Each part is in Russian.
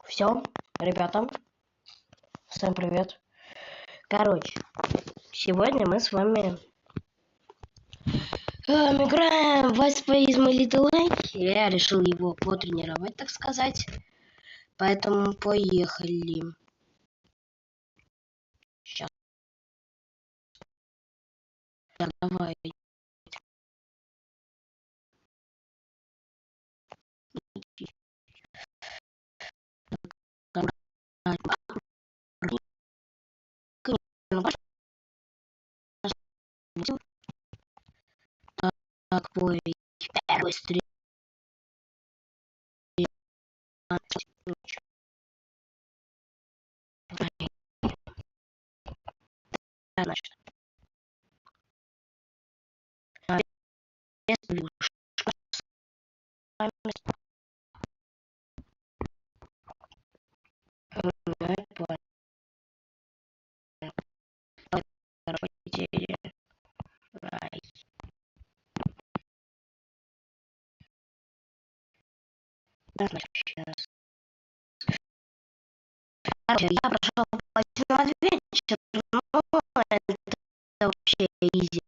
Все, ребята, всем привет. Короче, сегодня мы с вами играем в Space My Little Lake. Я решил его потренировать, так сказать. Поэтому поехали. Сейчас. Так, давай. Так, бой. Первый стрим. Значит. Сейчас. Я прошел 8 вечер, но это вообще изи.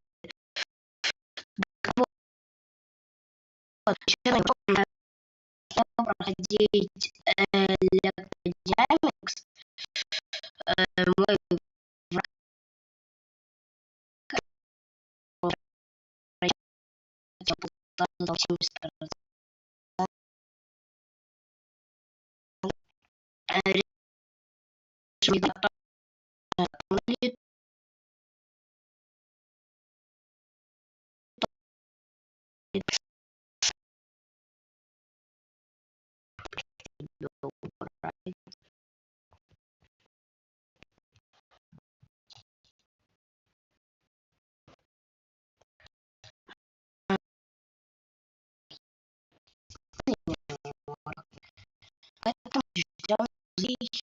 Вот, еще начал проходить Electrodynamics. Мой враг хотел 70 раз. Решил поэтому ждем жить.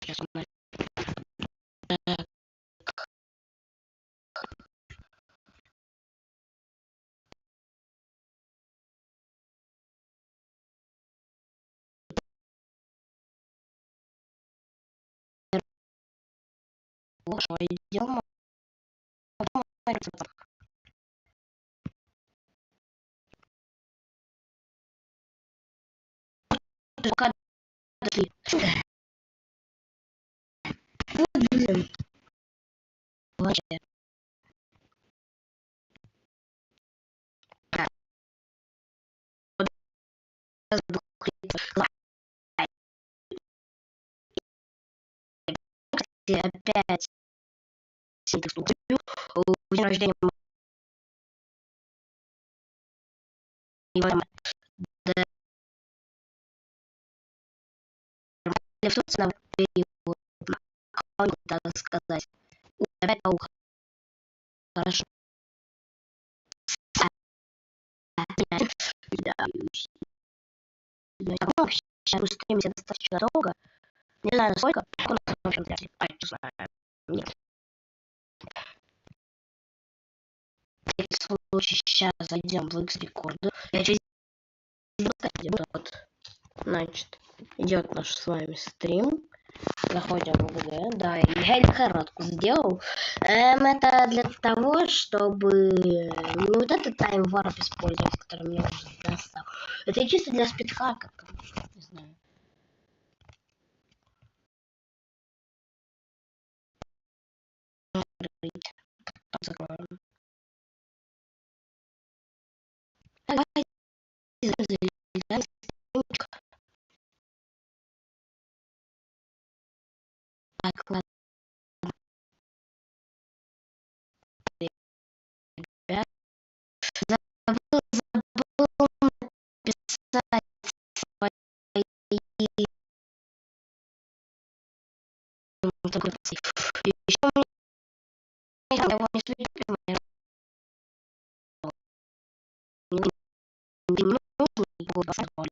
Сейчас он хорошо идем. Пока дошли. Вот, блин. Вообще. Опять день рождения моего на период, так сказать. Опять паук. Хорошо. Сейчас устремимся достаточно долго. Не знаю, насколько. У нас в общем не знаю. Нет. В случае сейчас зайдем в X-рекорды. Я через вот, значит, идет наш с вами стрим. Заходим в ГГ. Да, я лихорадку сделал. Это для того, чтобы не вот этот тайм-варп использовать, который мне уже достал. Это чисто для спидхака. Не знаю. Закроем. Давайте залезаем. Так, ладно. Ребят. Забыл написать свои еще у меня его не слепим. Не нужно его позволить.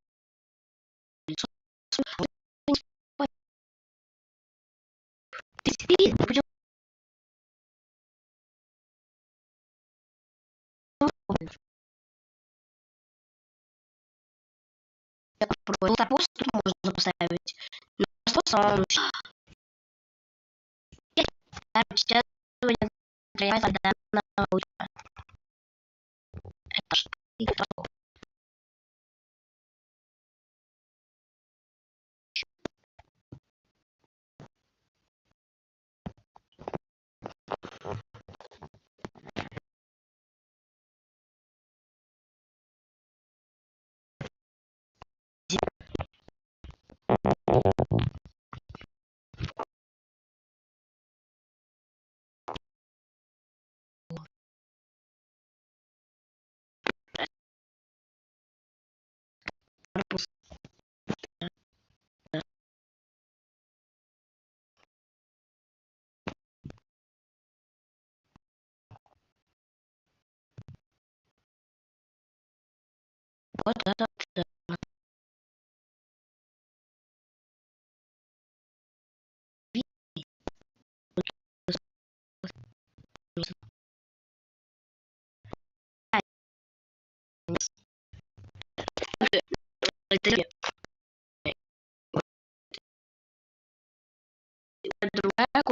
Ты спишь, ты Я попробую. Лутапост тут можно поставить. Но просто самому сейчас вот это другая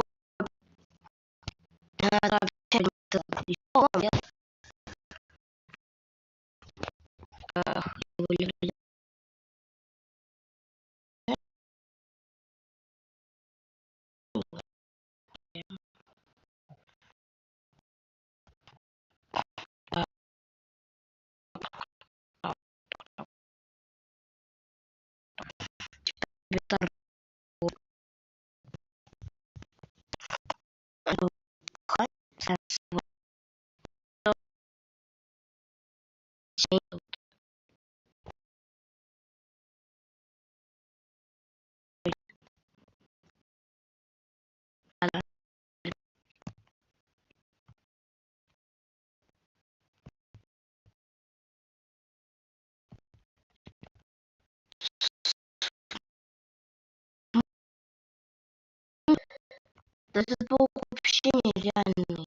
Этот паук вообще нереальный.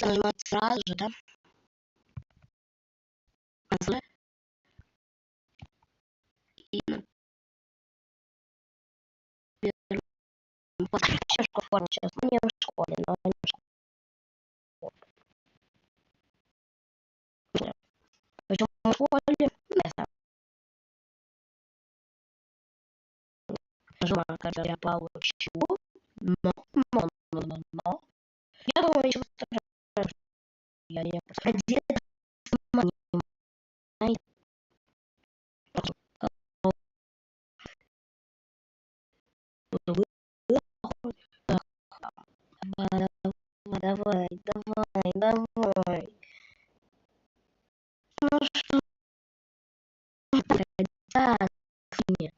Нажимать сразу же, да? И, сейчас не в школе, но не в школе. Почему в школе? Не знаю. Нажимаю, когда я получу. Но. Я думаю, еще я не подходил. Давай, давай, давай. Ну что, хотят мне?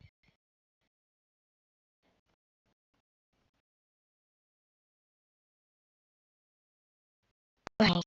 Ай,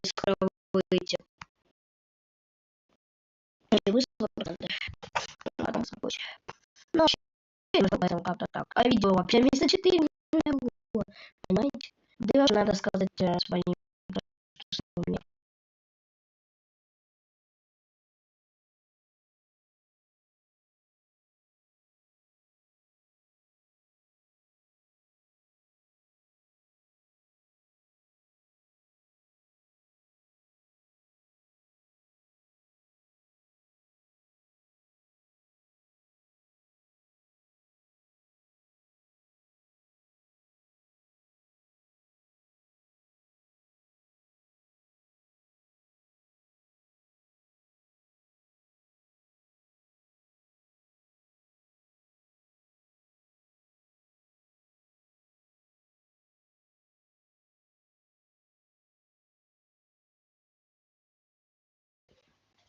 скоро выйти. Потом забудь. Ну, об этом как-то так. А видео вообще вместо 4 было. Понимаете? Да и надо сказать своим.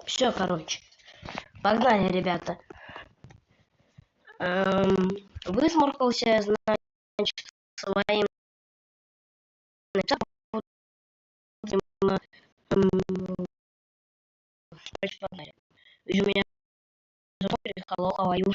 Все, короче. Погнали, ребята. Высморкался, значит, своим у меня халахаю.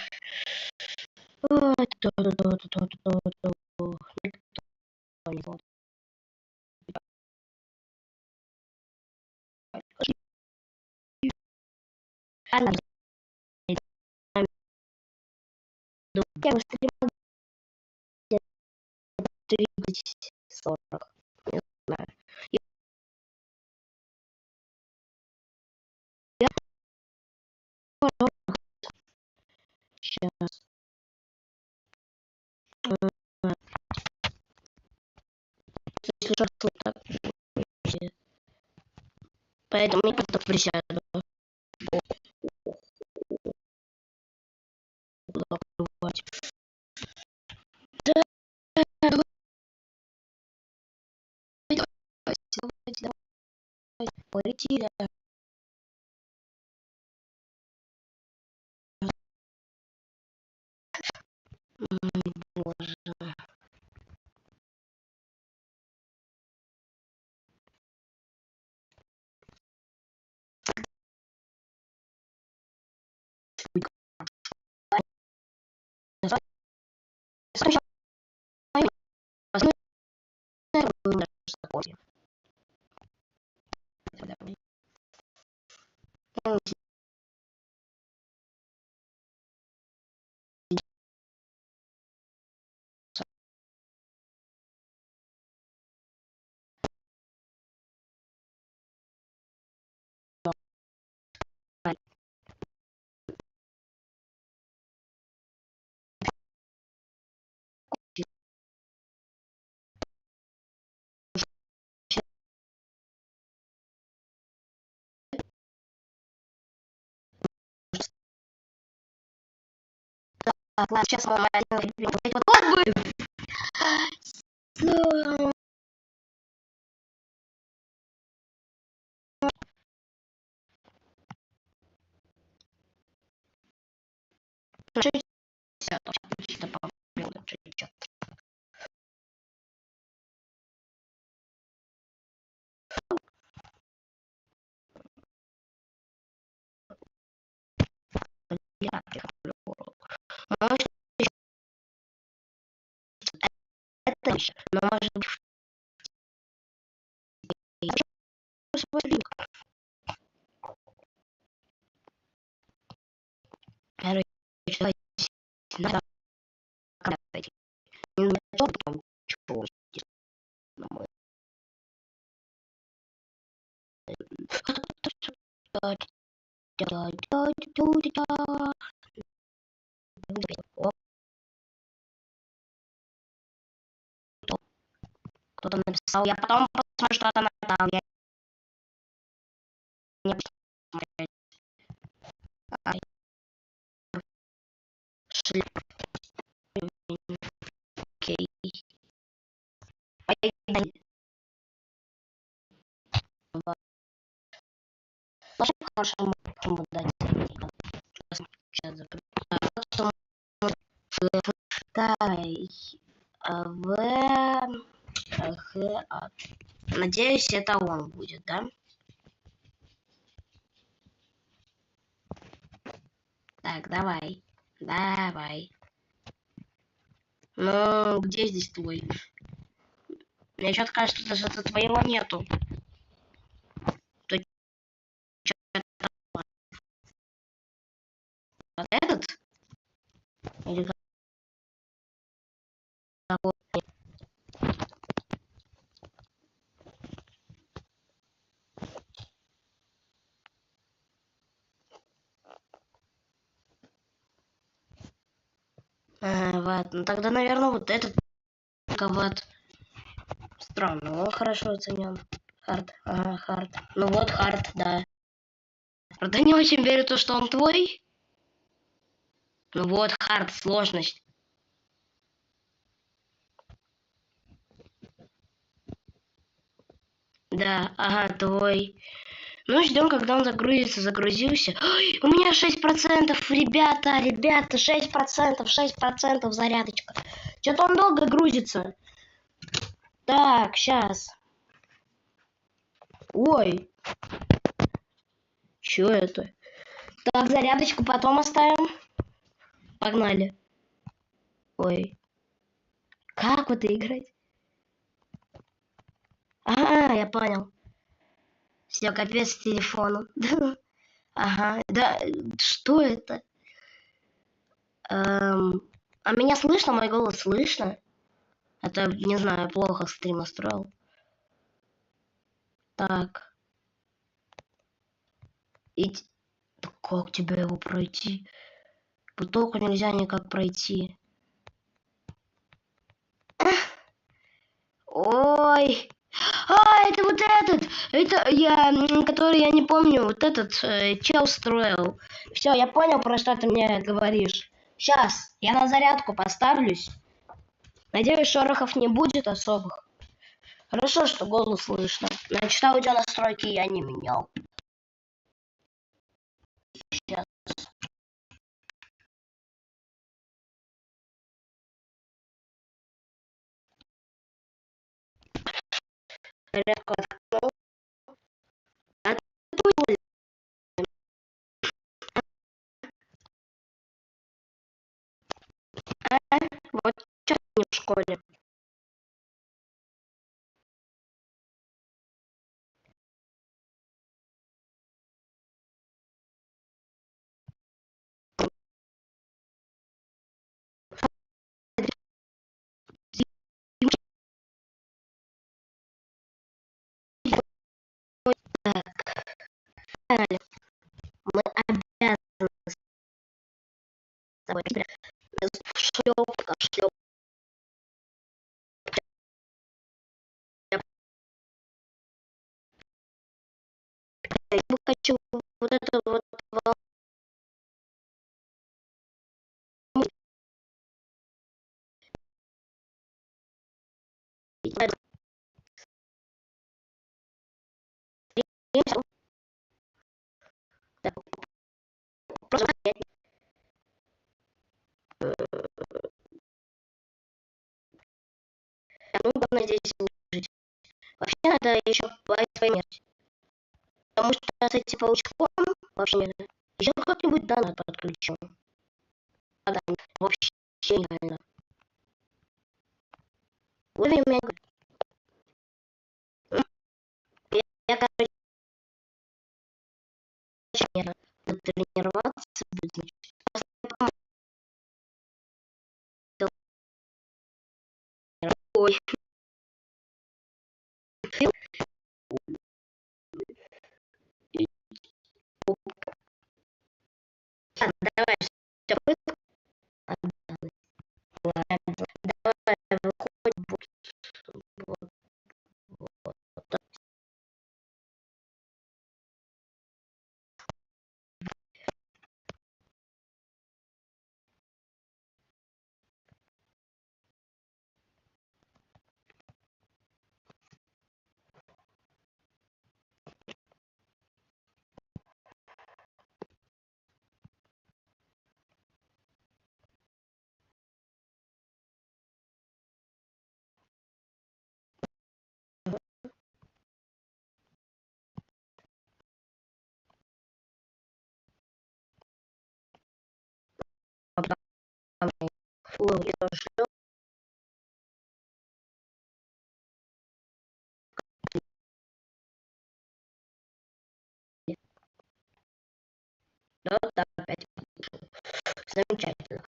Я стримал 30-40. Не знаю. Я сейчас. Если что, так. Поэтому я просто присяду. Полетели. Боже. Так, ладно, сейчас мама вот это еще. Но может быть, короче, давайте надо Кто-то написал. Я потом посмотрю, что там написал. Я не буду смотреть. Ай, окей. Поехали. Тоже хорошо можем дать. Сейчас закрою. Тай. В. Х. А. Надеюсь, это он будет, да? Так, давай. Давай. Ну, где здесь твой? Мне что-то кажется, что твоего нету. То вот этот? Или какой? Вот. Ну тогда, наверное, вот этот вот. Странно, он хорошо оценен. Хард. Ага, хард. Ну вот хард, да. Правда, не очень верю в то, что он твой. Ну вот, хард, сложность. Да, ага, твой. Ну, ждем, когда он загрузится. Загрузился. Ой, у меня 6%, ребята, 6% зарядочка. Что-то он долго грузится. Так, сейчас. Ой, что это? Так, зарядочку потом оставим. Погнали. Ой, как вот играть? А, я понял. Все, капец телефону. Ага, да, что это? А меня слышно? Мой голос слышно? Это, не знаю, плохо стрим настроил. Так. И... Да как тебе его пройти? Бутылку нельзя никак пройти. Ой. А, это вот этот. Это я, который я не помню. Вот этот чел строил. Все, я понял, про что ты мне говоришь. Сейчас, я на зарядку поставлюсь. Надеюсь, шорохов не будет особых. Хорошо, что голос слышно. Значит, аудионастройки я не менял. Сейчас. Зарядку открыл. Вот что не в школе. Так, мы обязаны с тобой шлепка, шлеп. Я бы хочу вот это вот ну, главное здесь выжить. Вообще надо еще поймать. Потому что с этим паучком вообще не надо. Еще как-нибудь донат подключу. Тогда вообще нереально. Уровень у меня... Я, короче, буду тренироваться, будет, значит. Ой, Так, давай, всё, давай, выходим. Вот, вот. Ой, шлёп, да, да, опять замечательно.